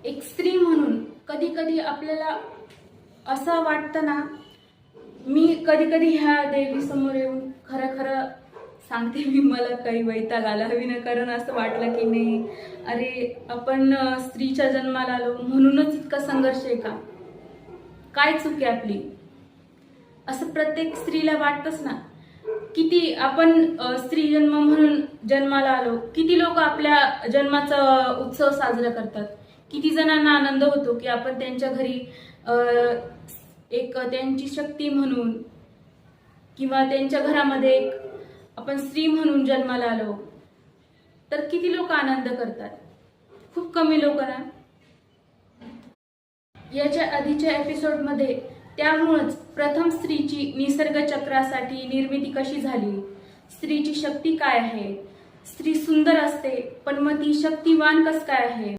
एक स्त्री म्हणून कधी कधी आपल्याला असं वाटतं ना, मी कधी कधी ह्या देवी समोर येऊन खरं खरं सांगते, मी मला काही वैताग आला विनाकारण असं वाटलं की नाही, अरे आपण स्त्रीच्या जन्माला आलो म्हणूनच इतका संघर्ष आहे का, काय चूक आहे आपली, असं प्रत्येक स्त्रीला वाटतंच ना. किती आपण स्त्री जन्म म्हणून जन्माला आलो, किती लोक आपल्या जन्माचा उत्सव साजरा करतात, किती जणांना आनंद होतो की आपण त्यांच्या घरी एक त्यांची शक्ती म्हणून किंवा त्यांच्या घरामध्ये एक आपण स्त्री म्हणून जन्माला आलो तर किती लोक आनंद करतात. खूप कमी लोक ना. याच्या आधीच्या एपिसोडमध्ये त्यामुळेच प्रथम स्त्रीची निसर्ग चक्रासाठी निर्मिती कशी झाली, स्त्रीची शक्ती काय आहे, स्त्री सुंदर असते पण मग ती शक्तिवान कस काय आहे,